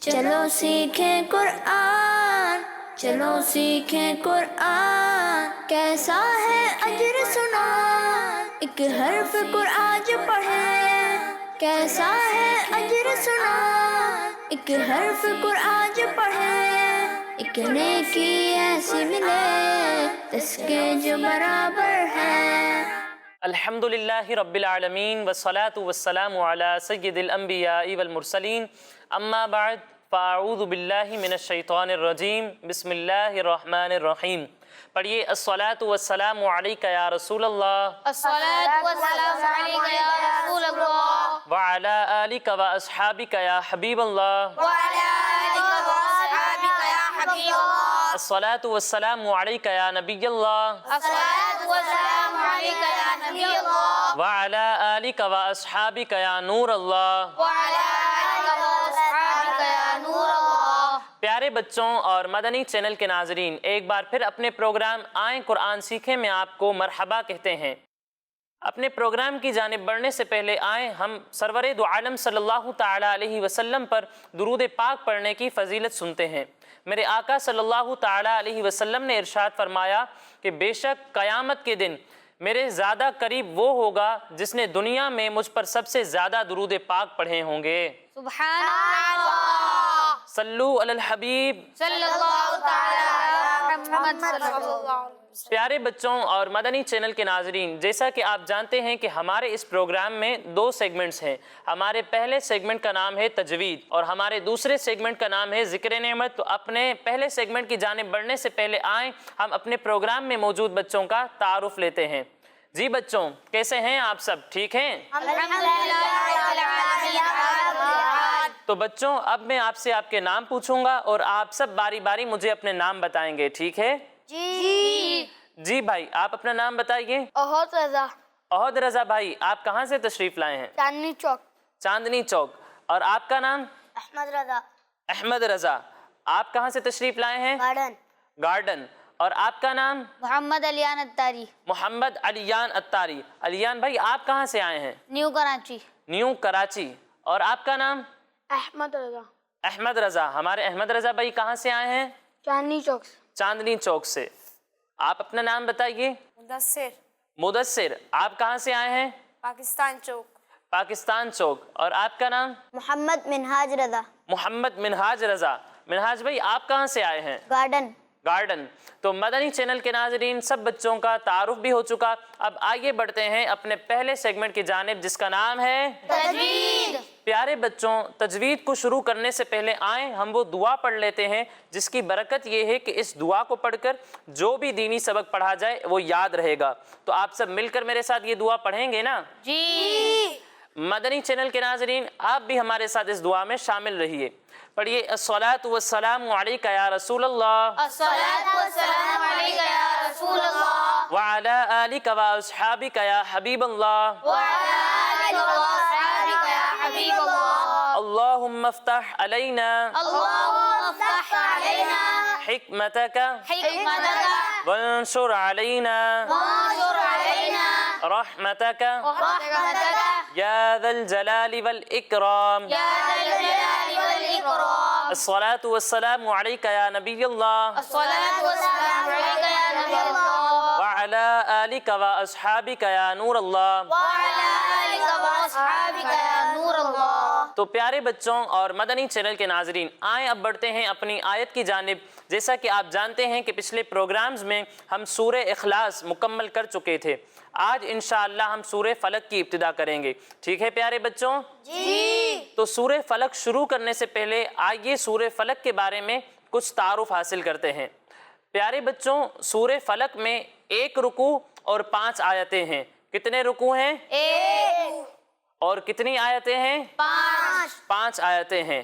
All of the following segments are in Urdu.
چلو سیکھیں قرآن، چلو سیکھیں قرآن، کیسا ہے اجر سنا، ایک حرف قرآن جو پڑھے، کیسا ہے اجر سنا، ایک حرف قرآن جو پڑھے، ایک نیکی ایسی ملے اس کے جو برابر ہے۔ الحمد للہ رب العالمین والصلاة والسلام علی سید الانبیاء والمرسلین، اما بعد فاعوذ باللہ من الشیطان الرجیم، بسم اللہ الرحمن الرحیم۔ پڑھیے الصلاة والسلام علیک یا رسول اللہ، الصلاة والسلام علیک یا رسول اللہ، وعلی آلک و اصحابک یا حبیب اللہ، وعلی آلک و اصحابک یا حبیب اللہ، الصلاة والسلام علیک یا نبی اللہ، الصلاة والسلام علیک یا نبی اللہ، وعلی آلک و اصحابک یا نور اللہ۔ وعلی آلک و اصحابک یا نور اللہ۔ پیارے بچوں اور مدنی چینل کے ناظرین، ایک بار پھر اپنے پروگرام آئیں قرآن سیکھیں میں آپ کو مرحبا کہتے ہیں۔ اپنے پروگرام کی جانب بڑھنے سے پہلے آئیں ہم سرور دو عالم صلی اللہ تعالیٰ علیہ وسلم پر درود پاک پڑھنے کی فضیلت سنتے ہیں۔ میرے آقا صلی اللہ تعالیٰ علیہ وسلم نے ارشاد فرمایا کہ بے شک قیامت کے دن میرے زیادہ قریب وہ ہوگا جس نے دنیا میں مجھ پر سب سے زیادہ درود پاک پڑھے ہوں گے۔ سبحان اللہ، صلو علی الحبیب۔ صلی اللہ تعالی علی محمد صلی اللہ علیہ وسلم۔ پیارے بچوں اور مدنی چینل کے ناظرین، جیسا کہ آپ جانتے ہیں کہ ہمارے اس پروگرام میں دو سیگمنٹس ہیں۔ ہمارے پہلے سیگمنٹ کا نام ہے تجوید اور ہمارے دوسرے سیگمنٹ کا نام ہے ذکر نعمت۔ تو اپنے پہلے سیگمنٹ کی جانب بڑھنے سے پہلے آئیں ہم اپنے پروگرام میں موجود بچوں کا تعارف لیتے ہیں۔ جی بچوں، کیسے ہیں آپ سب؟ ٹھیک ہیں؟ الحمدللہ رب العالمین۔ تو بچوں اب میں آپ سے آپ کے نام پوچھوں گا اور آپ سب باری باری مجھے اپنے نام بتائیں گے، ٹھیک ہے؟ جی جی بھائی، آپ اپنا نام بتائیے۔ احد رضا، احد رضا بھائی، آپ کہاں سے تشریف لائے ہیں؟ چاندنی چوک۔ چاندنی چوک۔ اور آپ کا نام؟ احمد رضا، احمد رضا۔ آپ کہاں سے تشریف لائے ہیں؟ گارڈن۔ گارڈن۔ اور آپ کا نام؟ محمد علیان اتاری، محمد علیان اتاری۔ علیان بھائی، آپ کہاں سے آئے ہیں؟ نیو کراچی۔ نیو کراچی۔ اور آپ کا نام؟ احمد رضا، احمد رضا۔ ہمارے احمد رضا بھائی کہاں سے آئے ہیں؟ چاندنی چوک۔ چاندنی چوک سے۔ آپ اپنا نام بتائیے۔ مدثر، مدثر۔ آپ کہاں سے آئے ہیں؟ پاکستان چوک۔ پاکستان چوک۔ اور آپ کا نام؟ محمد منہاج رضا، محمد منہاج رضا۔ منہاج بھائی، آپ کہاں سے آئے ہیں؟ گارڈن۔ گارڈن۔ تو مدنی چینل کے ناظرین، سب بچوں کا تعارف بھی ہو چکا۔ اب آگے بڑھتے ہیں اپنے پہلے سیگمنٹ کی جانب جس کا نام ہے تجوید۔ پیارے بچوں، تجوید کو شروع کرنے سے پہلے آئیں ہم وہ دعا پڑھ لیتے ہیں جس کی برکت یہ ہے کہ اس دعا کو پڑھ کر جو بھی دینی سبق پڑھا جائے وہ یاد رہے گا۔ تو آپ سب مل کر میرے ساتھ یہ دعا پڑھیں گے نا؟ جی۔ مدنی چینل کے ناظرین، آپ بھی ہمارے ساتھ اس دعا میں شامل رہیے۔ پڑھیے الصلاۃ والسلام علیک یا رسول اللہ، الصلاۃ والسلام علیک یا رسول اللہ، وعلی آلک و اصحابک یا حبیب اللہ، وعلی آلک و اصحابک یا حبیب اللہ۔ اللہم افتح علینا اللہم افتح علینا حکمتک حکمتک وانشر علینا وانشر علینا رحمتک رحمتک یا ذا الجلال والاکرام۔ یا ذا الجلال والاکرام۔ الصلاۃ والسلام علیک یا نبی اللہ، الصلاۃ والسلام علیک یا نبی اللہ، وعلی آلک و اصحابک یا نور اللہ۔ وعلی آلک و اصحابک یا نور اللہ۔ تو پیارے بچوں اور مدنی چینل کے ناظرین، آئیں اب بڑھتے ہیں اپنی آیت کی جانب۔ جیسا کہ آپ جانتے ہیں کہ پچھلے پروگرامز میں ہم سورہ اخلاص مکمل کر چکے تھے۔ آج انشاءاللہ ہم سورہ فلق کی ابتدا کریں گے، ٹھیک ہے پیارے بچوں؟ جی۔ تو سورہ فلق شروع کرنے سے پہلے آئیے سورہ فلق کے بارے میں کچھ تعارف حاصل کرتے ہیں۔ پیارے بچوں، سورہ فلق میں 1 رکوع اور 5 آیتیں ہیں۔ کتنے رکوع ہیں؟ 1 اور کتنی آیتیں ہیں؟ 5 5 آیتیں ہیں۔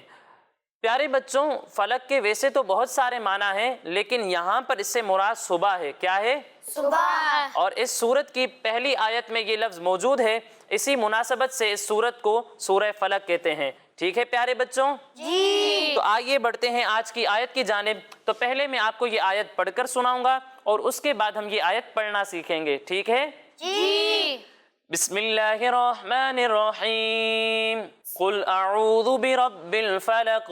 پیارے بچوں، فلق کے ویسے تو بہت سارے معنی ہیں، لیکن یہاں پر اس سے مراد صبح ہے۔ کیا ہے؟ صبح۔ اور اس سورت کی پہلی آیت میں یہ لفظ موجود ہے، اسی مناسبت سے اس سورت کو سورہ فلق کہتے ہیں، ٹھیک ہے پیارے بچوں؟ جی۔ تو آئیے بڑھتے ہیں آج کی آیت کی جانب۔ تو پہلے میں آپ کو یہ آیت پڑھ کر سناؤں گا اور اس کے بعد ہم یہ آیت پڑھنا سیکھیں گے، ٹھیک ہے؟ جی۔ بسم اللہ الرحمن الرحیم، قل اعوذ برب الفلق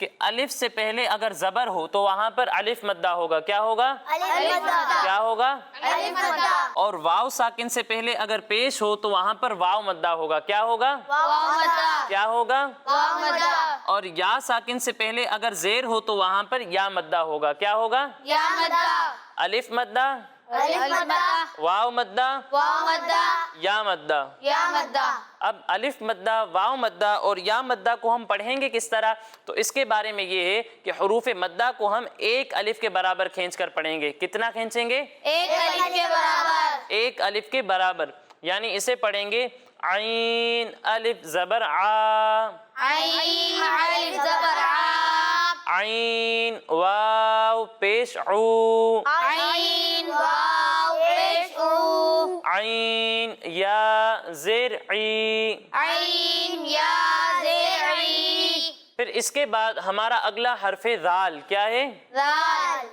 کہ الف سے پہلے اگر زبر ہو تو وہاں پر الف مدہ ہوگا. کیا ہوگا؟ کیا ہوگا؟ اور واو ساکن سے پہلے اگر پیش ہو تو وہاں پر واو مدہ ہوگا. کیا ہوگا؟ کیا ہوگا؟ اور یا ساکن سے پہلے اگر زیر ہو تو وہاں پر یا مدہ ہوگا. کیا ہوگا؟ الف مدہ، واو مدہ، یا مدہ. اب الف مدہ، واو مدہ اور یا مدہ کو ہم پڑھیں گے کس طرح؟ تو اس کے بارے میں یہ ہے کہ حروف مدہ کو ہم ایک الف کے برابر کھینچ کر پڑھیں گے. کتنا کھینچیں گے؟ ایک الف کے برابر. یعنی اسے پڑھیں گے عین الف زبر آ، عین واو پیش عو، عین یا زیر عی. پھر اس کے بعد ہمارا اگلا حرف ذال کیا ہے؟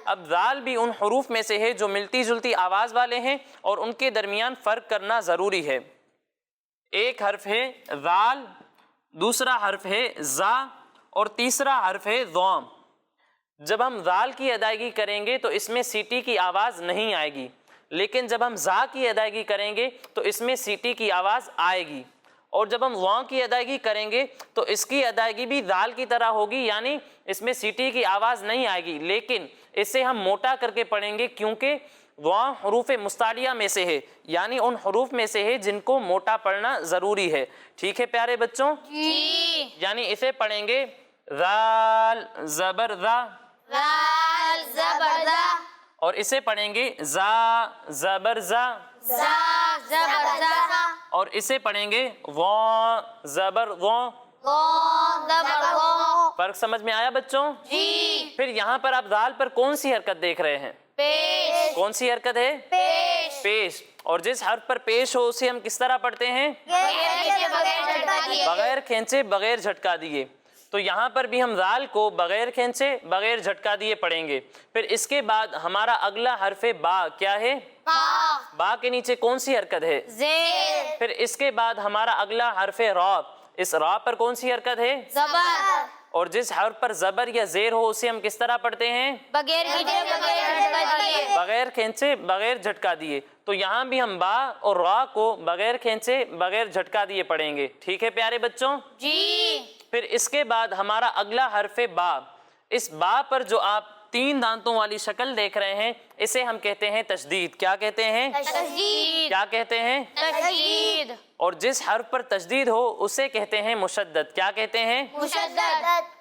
اب ذال بھی ان حروف میں سے ہے جو ملتی جلتی آواز والے ہیں اور ان کے درمیان فرق کرنا ضروری ہے. ایک حرف ہے ذال، دوسرا حرف ہے زا اور تیسرا حرف ہے ضم. جب ہم ذال کی ادائیگی کریں گے تو اس میں سیٹی کی آواز نہیں آئے گی، لیکن جب ہم زا کی ادائیگی کریں گے تو اس میں سیٹی کی آواز آئے گی. اور جب ہم ضم کی ادائیگی کریں گے تو اس کی ادائیگی بھی ذال کی طرح ہوگی، یعنی اس میں سیٹی کی آواز نہیں آئے گی، لیکن اسے ہم موٹا کر کے پڑھیں گے کیونکہ ضم حروف مستعلیہ میں سے ہے، یعنی ان حروف میں سے ہے جن کو موٹا پڑھنا ضروری ہے. ٹھیک ہے پیارے بچوں؟ یعنی اسے پڑھیں گے ذال زبر ذا، اور اسے پڑھیں گے زا زبر زا، اور اسے پڑھیں گے وا زبر وا. فرق سمجھ میں آیا بچوں؟ پھر یہاں پر آپ ذال پر کون سی حرکت دیکھ رہے ہیں؟ کون سی حرکت ہے؟ پیش. اور جس حرف پر پیش ہو اسے ہم کس طرح پڑھتے ہیں؟ بغیر کھینچے بغیر جھٹکا دیے. تو یہاں پر بھی ہم ذال کو بغیر کھینچے بغیر جھٹکا دیے پڑھیں گے. پھر اس کے بعد ہمارا اگلا حرف با کیا ہے؟ با کے نیچے کون سی حرکت ہے؟ پھر اس کے بعد ہمارا اگلا حرف را. اس را پر کون سی حرکت ہے؟ اور جس حرف پر زبر یا زیر ہو اسے ہم کس طرح پڑھتے ہیں؟ بغیر کھینچے بغیر جھٹکا دیے. تو یہاں بھی ہم با اور را کو بغیر کھینچے بغیر جھٹکا دیے پڑھیں گے. ٹھیک ہے پیارے بچوں؟ پھر اس کے بعد ہمارا اگلا حرف با. اس با پر جو آپ 3 دانتوں والی شکل دیکھ رہے ہیں اسے ہم کہتے ہیں تشدید. کیا کہتے ہیں؟ کیا کہتے ہیں؟ اور جس حرف پر تشدید ہو اسے کہتے ہیں مشدد. کیا کہتے ہیں؟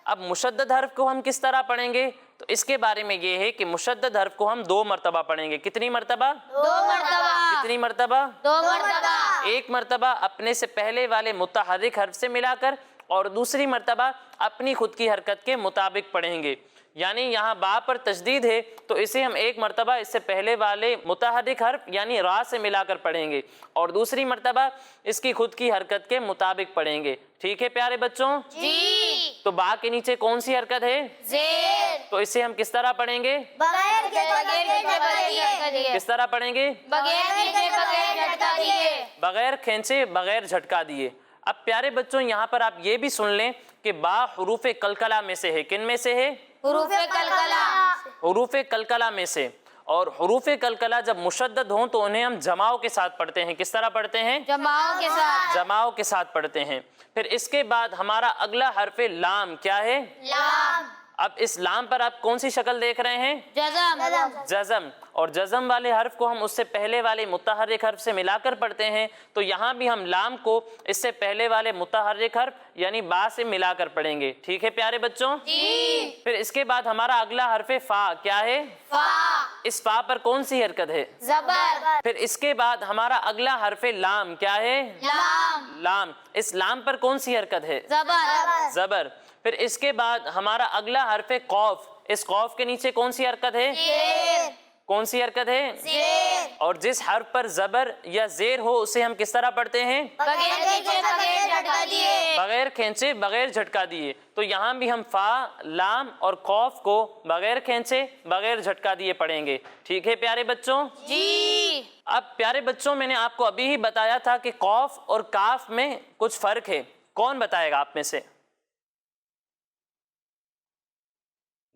اب مشدد حرف کو ہم کس طرح پڑھیں گے؟ تو اس کے بارے میں یہ ہے کہ مشدد حرف کو ہم 2 مرتبہ پڑھیں گے. کتنی مرتبہ؟ 2 مرتبہ. کتنی مرتبہ؟ 2 مرتبہ. ایک مرتبہ اپنے سے پہلے والے متحرک حرف سے ملا کر اور دوسری مرتبہ اپنی خود کی حرکت کے مطابق پڑھیں گے. یعنی یہاں با پر تشدید ہے تو اسے ہم ایک مرتبہ اس سے پہلے والے متحرک حرف یعنی را سے ملا کر پڑھیں گے اور دوسری مرتبہ اس کی خود کی حرکت کے مطابق پڑھیں گے. ٹھیک ہے پیارے بچوں؟ تو با کے نیچے کون سی حرکت ہے؟ زیر. تو اسے ہم کس طرح پڑھیں گے؟ کس طرح پڑھیں گے؟ بغیر کھینچے بغیر جھٹکا دیے. اب پیارے بچوں یہاں پر آپ یہ بھی سن لیں کہ با حروف قلقلہ میں سے ہے. کن میں سے ہے؟ حروف قلقلہ میں سے. اور حروف قلقلہ جب مشدد ہوں تو انہیں ہم جماؤ کے ساتھ پڑھتے ہیں. کس طرح پڑھتے ہیں؟ جماؤ کے ساتھ پڑھتے ہیں. پھر اس کے بعد ہمارا اگلا حرف لام کیا ہے؟ اب اس لام پر آپ کون سی شکل دیکھ رہے ہیں؟ جزم. اور جزم والے حرف کو ہم اس سے پہلے والے متحرک حرف سے ملا کر پڑھتے ہیں. تو یہاں بھی ہم لام کو اس سے پہلے والے متحرک حرف یعنی با سے ملا کر پڑھیں گے. ٹھیک ہے پیارے بچوں؟ پھر اس کے بعد ہمارا اگلا حرف فا کیا ہے؟ اس فا پر کون سی حرکت ہے؟ پھر اس کے بعد ہمارا اگلا حرف لام کیا ہے؟ لام. اس لام پر کون سی حرکت ہے؟ زبر. پھر اس کے بعد ہمارا اگلا حرف قوف. اس قوف کے نیچے کون سی حرکت ہے؟ کون سی حرکت ہے؟ اور جس حرف پر زبر یا زیر ہو اسے ہم کس طرح پڑھتے ہیں؟ بغیر کھینچے بغیر جھٹکا دیے. تو یہاں بھی ہم فا، لام اور قوف کو بغیر کھینچے بغیر جھٹکا دیے پڑھیں گے. ٹھیک ہے پیارے بچوں؟ اب پیارے بچوں میں نے آپ کو ابھی ہی بتایا تھا کہ قوف اور کاف میں کچھ فرق ہے. کون بتائے گا آپ میں سے؟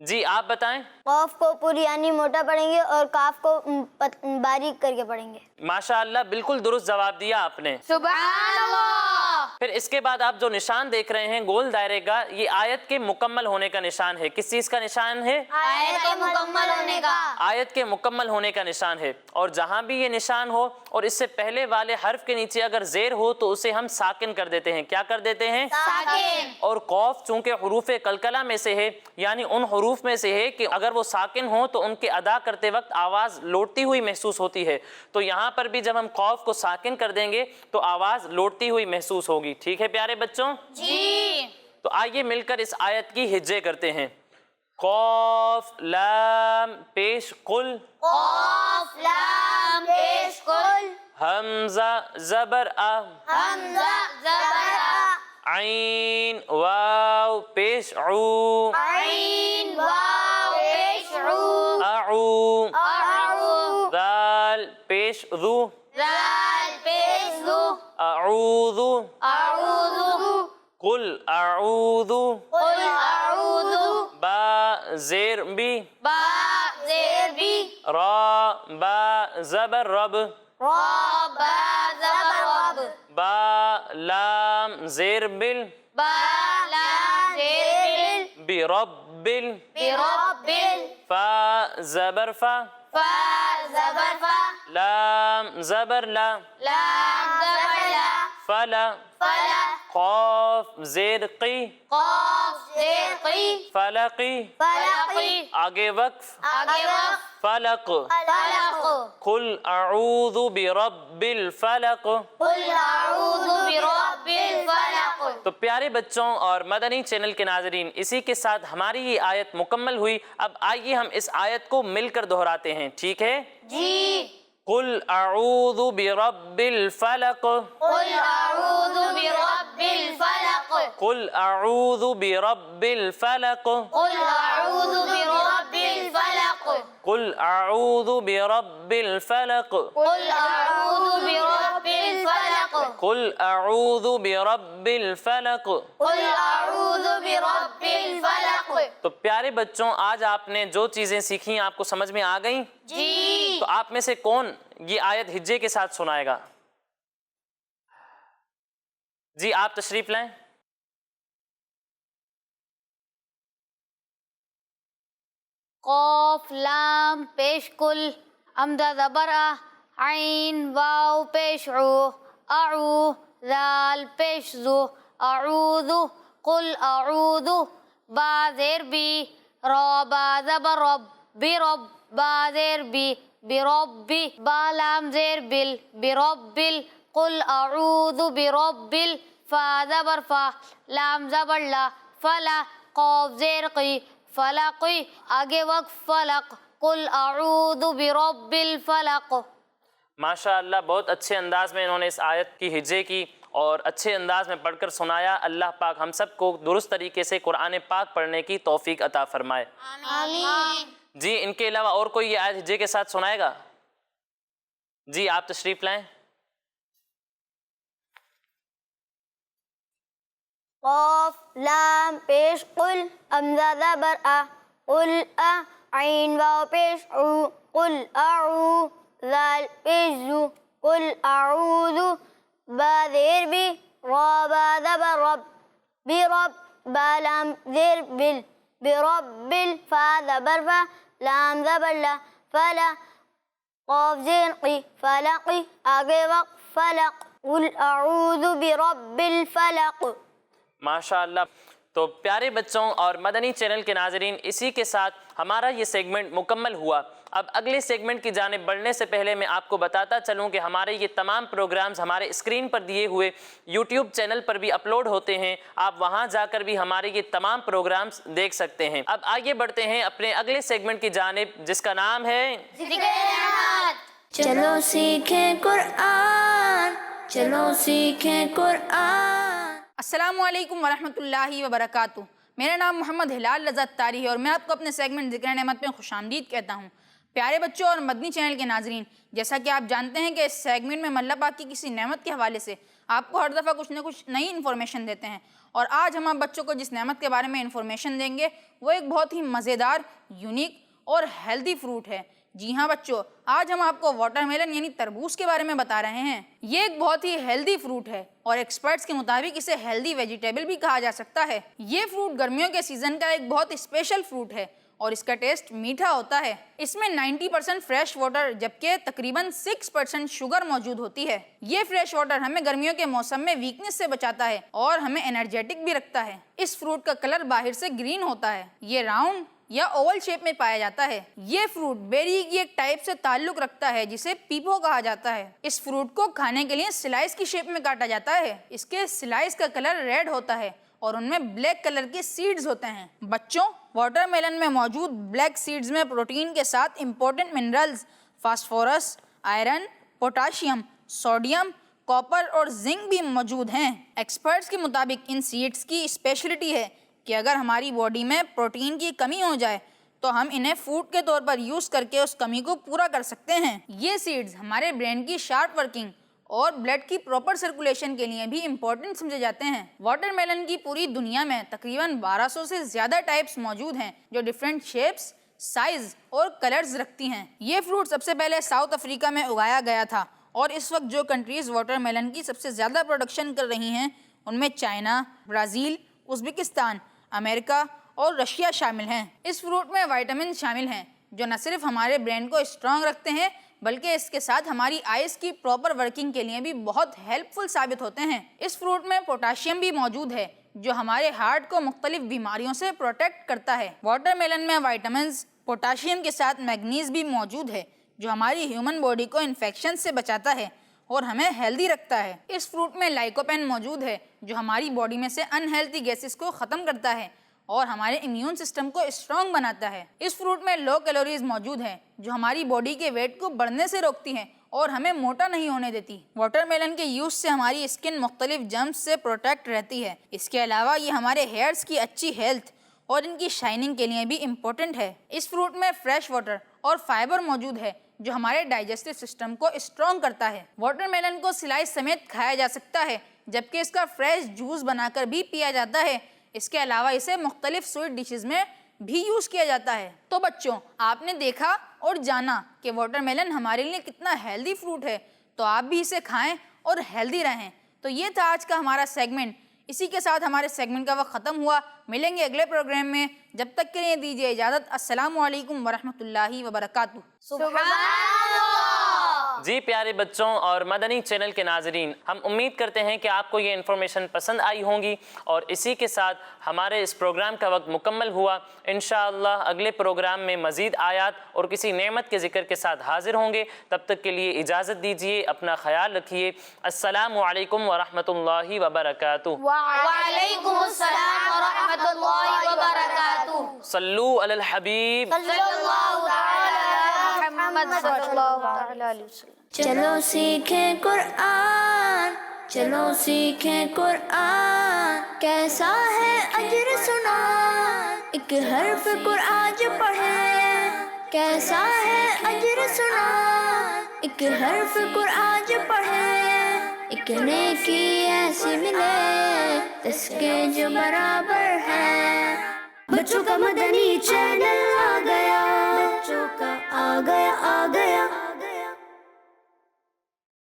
جی آپ بتائیں. قاف کو پوری یعنی موٹا پڑھیں گے اور کاف کو باریک کر کے پڑھیں گے. ماشاءاللہ بالکل درست جواب دیا آپ نے. سبحان اللہ. پھر اس کے بعد آپ جو نشان دیکھ رہے ہیں گول دائرے کا، یہ آیت کے مکمل ہونے کا نشان ہے. کس چیز کا نشان ہے؟ آیت کے مکمل ہونے کا. آیت کے مکمل ہونے کا نشان ہے. اور جہاں بھی یہ نشان ہو اور اس سے پہلے والے حرف کے نیچے اگر زیر ہو تو اسے ہم ساکن کر دیتے ہیں. کیا کر دیتے ہیں؟ ساکن. اور قاف چونکہ حروف قلقلہ میں سے ہے، یعنی ان حروف میں سے ہے کہ اگر وہ ساکن ہوں تو ان کے ادا کرتے وقت آواز لوٹتی ہوئی محسوس ہوتی ہے. تو یہاں پر بھی جب ہم قاف کو ساکن کر دیں گے تو آواز لوٹتی ہوئی محسوس ہوگی. ٹھیک ہے پیارے بچوں؟ جی. تو آئیے مل کر اس آیت کی ہجے کرتے ہیں. قاف لام پیش قل، قاف لام پیش قل، حمزہ زبر آ، حمزہ زبر آ، عین واو پیش عو، عین واو پیش عو، اعو، اعو، دال پیش ذو، ذال پیش ذو، اعوذ، اعوذ، قل اعوذ، قل اعوذ، با زیر بی، با زیر بی، را با زبر رب، را با زبر رب، با لام زیر بل، با لام زیر بل، بربل، بربل، فا زبر فا، فا زبر فا، لام زبر لا، لام زبر لا، فلا، فلا، قاف زیر قی، قاف زیر قی، فلقی، فلقی، آگے وقف، آگے وقف، فلق، فلق، قل اعوذ برب الفلق. قل اعوذ برب الفلق. تو پیارے بچوں اور مدنی چینل کے ناظرین، اسی کے ساتھ ہماری یہ آیت مکمل ہوئی. اب آئیے ہم اس آیت کو مل کر دہراتے ہیں. ٹھیک ہے؟ جی. قل اعوذ برب الفلق، قل اعوذ برب الفلق، قل اعوذ برب الفلق، قل اعوذ برب الفلق، قل اعوذ برب الفلق، قل اعوذ برب الفلق، قل اعوذ برب الفلق. قل اعوذ برب الفلق. تو پیارے بچوں، آج آپ نے جو چیزیں سیکھی آپ کو سمجھ میں آ گئیں؟ جی. تو آپ میں سے کون یہ آیت ہجے کے ساتھ سنائے گا؟ جی آپ تشریف لائیں. قاف لام پیش کل، حمزہ زبر آ، عین واو پیش عو، اعو، ذال پیش ذو، اعوذ، قل اعوذ، با زیر بی، را با زبر رب، برب، با زیر بی، بربی، با لام زیر بل، بربل، قل اعوذ بربل، فا زبر فا، لام زبر لا، فلا، قاف زیر قی، فلقی، آگے وقف فلق، قل اعوذ برب الفلق. ماشاءاللہ بہت اچھے انداز میں انہوں نے اس آیت کی ہجے کی اور اچھے انداز میں پڑھ کر سنایا. اللہ پاک ہم سب کو درست طریقے سے قرآن پاک پڑھنے کی توفیق عطا فرمائے. آمین. جی ان کے علاوہ اور کوئی یہ آیت ہجے کے ساتھ سنائے گا؟ جی آپ تشریف لائیں. قاف لام پیش قل، حمزہ زبر آ، قل آ، عین واو پیش عو، قل اعو، ذال پیش ذو، قل اعوذ، با زیر بی، را با زبر رب، برب، با لام زیر بل، بربل، فا زبر فا، لام زبر لا، فلا، قاف زیر قی، فلقی، آگے وقف فلق، قل اعوذ برب الفلق. ماشاءاللہ. تو پیارے بچوں اور مدنی چینل کے ناظرین، اسی کے ساتھ ہمارا یہ سیگمنٹ مکمل ہوا. اب اگلے سیگمنٹ کی جانب بڑھنے سے پہلے میں آپ کو بتاتا چلوں کہ ہمارے یہ تمام پروگرامز ہمارے اسکرین پر دیے ہوئے یوٹیوب چینل پر بھی اپلوڈ ہوتے ہیں. آپ وہاں جا کر بھی ہمارے یہ تمام پروگرامز دیکھ سکتے ہیں. اب آگے بڑھتے ہیں اپنے اگلے سیگمنٹ کی جانب جس کا نام ہے ذکر نعمت. چلو سیکھیں قرآن، چلو سیکھیں قرآن. السلام علیکم ورحمۃ اللہ وبرکاتہ. میرا نام محمد ہلال رضا اتاری ہے اور میں آپ کو اپنے سیگمنٹ ذکر نعمت میں خوش آمدید کہتا ہوں. پیارے بچوں اور مدنی چینل کے ناظرین، جیسا کہ آپ جانتے ہیں کہ اس سیگمنٹ میں اللہ پاک کی کسی نعمت کے حوالے سے آپ کو ہر دفعہ کچھ نہ کچھ نئی انفارمیشن دیتے ہیں، اور آج ہم آپ بچوں کو جس نعمت کے بارے میں انفارمیشن دیں گے وہ ایک بہت ہی مزیدار، یونیک اور ہیلدی فروٹ ہے۔ جی ہاں بچوں، آج ہم آپ کو واٹر میلن یعنی تربوز کے بارے میں بتا رہے ہیں۔ یہ ایک بہت ہی ہیلدی فروٹ ہے اور ایکسپرٹس کے مطابق اسے ہیلدی ویجیٹیبل بھی کہا جا سکتا ہے۔ یہ فروٹ گرمیوں کے سیزن کا ایک بہت اسپیشل فروٹ ہے اور اس کا ٹیسٹ میٹھا ہوتا ہے۔ اس میں 90% فریش واٹر جبکہ تقریباً 6% شوگر موجود ہوتی ہے۔ یہ فریش واٹر ہمیں گرمیوں کے موسم میں ویکنس سے بچاتا ہے اور ہمیں انرجیٹک بھی رکھتا ہے۔ اس فروٹ کا کلر باہر سے گرین ہوتا ہے۔ یہ راؤنڈ یا اوول شیپ میں پایا جاتا ہے۔ یہ فروٹ بیری کی ایک ٹائپ سے تعلق رکھتا ہے جسے پیپو کہا جاتا ہے۔ اس فروٹ کو کھانے کے لیے سلائس کی شیپ میں کاٹا جاتا ہے۔ اس کے سلائس کا کلر ریڈ ہوتا ہے اور ان میں بلیک کلر کے سیڈز ہوتے ہیں۔ بچوں، واٹر میلن میں موجود بلیک سیڈز میں پروٹین کے ساتھ important minerals phosphorus, iron, potassium, sodium, copper اور زنک بھی موجود ہیں۔ ایکسپرٹس کے مطابق ان سیڈز کی اسپیشلٹی ہے کہ اگر ہماری باڈی میں پروٹین کی کمی ہو جائے تو ہم انہیں فوڈ کے طور پر یوز کر کے اس کمی کو پورا کر سکتے ہیں۔ یہ سیڈز ہمارے برین کی شارپ ورکنگ اور بلڈ کی پراپر سرکولیشن کے لیے بھی امپورٹنٹ سمجھے جاتے ہیں۔ واٹر میلن کی پوری دنیا میں تقریباً 1200 سے زیادہ ٹائپس موجود ہیں جو ڈیفرنٹ شیپس، سائز اور کلرز رکھتی ہیں۔ یہ فروٹ سب سے پہلے ساؤتھ افریقہ میں اگایا گیا تھا اور اس وقت جو کنٹریز واٹر میلن کی سب سے زیادہ پروڈکشن کر رہی ہیں ان میں چائنا، برازیل، ازبکستان، امریکہ اور رشیا شامل ہیں۔ اس فروٹ میں وائٹامن شامل ہیں جو نہ صرف ہمارے برین کو اسٹرانگ رکھتے ہیں بلکہ اس کے ساتھ ہماری آئز کی پراپر ورکنگ کے لیے بھی بہت ہیلپ فل ثابت ہوتے ہیں۔ اس فروٹ میں پوٹاشیم بھی موجود ہے جو ہمارے ہارٹ کو مختلف بیماریوں سے پروٹیکٹ کرتا ہے۔ واٹر میلن میں وائٹامنز، پوٹاشیم کے ساتھ میگنیز بھی موجود ہے جو ہماری ہیومن باڈی کو انفیکشن سے بچاتا ہے اور ہمیں ہیلدی رکھتا ہے۔ اس فروٹ میں لائکوپین موجود ہے جو ہماری باڈی میں سے انہیلدی گیسز کو ختم کرتا ہے اور ہمارے امیون سسٹم کو اسٹرانگ بناتا ہے۔ اس فروٹ میں لو کیلوریز موجود ہیں جو ہماری باڈی کے ویٹ کو بڑھنے سے روکتی ہیں اور ہمیں موٹا نہیں ہونے دیتی۔ واٹر میلن کے یوز سے ہماری اسکن مختلف جرمز سے پروٹیکٹ رہتی ہے۔ اس کے علاوہ یہ ہمارے ہیئرز کی اچھی ہیلتھ اور ان کی شائننگ کے لیے بھی امپورٹنٹ ہے۔ اس فروٹ میں فریش واٹر اور فائبر موجود ہے جو ہمارے ڈائجسٹو سسٹم کو اسٹرانگ کرتا ہے۔ واٹر میلن کو سلائس سمیت کھایا جا سکتا ہے جبکہ اس کا فریش جوس بنا کر بھی پیا جاتا ہے۔ اس کے علاوہ اسے مختلف سویٹ ڈشز میں بھی یوز کیا جاتا ہے۔ تو بچوں، آپ نے دیکھا اور جانا کہ واٹر میلن ہمارے لیے کتنا ہیلدی فروٹ ہے، تو آپ بھی اسے کھائیں اور ہیلدی رہیں۔ تو یہ تھا آج کا ہمارا سیگمنٹ۔ اسی کے ساتھ ہمارے سیگمنٹ کا وقت ختم ہوا۔ ملیں گے اگلے پروگرام میں، جب تک کے لیے دیجیے اجازت۔ السلام علیکم ورحمۃ اللہ وبرکاتہ۔ جی پیارے بچوں اور مدنی چینل کے ناظرین، ہم امید کرتے ہیں کہ آپ کو یہ انفارمیشن پسند آئی ہوں گی، اور اسی کے ساتھ ہمارے اس پروگرام کا وقت مکمل ہوا۔ انشاءاللہ اگلے پروگرام میں مزید آیات اور کسی نعمت کے ذکر کے ساتھ حاضر ہوں گے۔ تب تک کے لیے اجازت دیجیے، اپنا خیال رکھیے۔ السلام علیکم ورحمۃ اللہ وبرکاتہ۔ وعلیکم السلام ورحمۃ اللہ وبرکاتہ۔ صلو علی الحبیب۔ صلی اللہ تعالی علی محمد صلی اللہ تعالی علیہ وسلم۔ چلو سیکھیں قرآن، چلو سیکھیں قرآن، کیسا ہے اجر سنا، ایک حرف قرآن جو پڑھے، کیسا ہے اجر سنا، ایک حرف قرآن جو پڑھے، ایک نیکی ایسی ملے جس کے جو برابر ہے۔ بچوں کا مدنی چینل آ گیا، بچوں کا آ گیا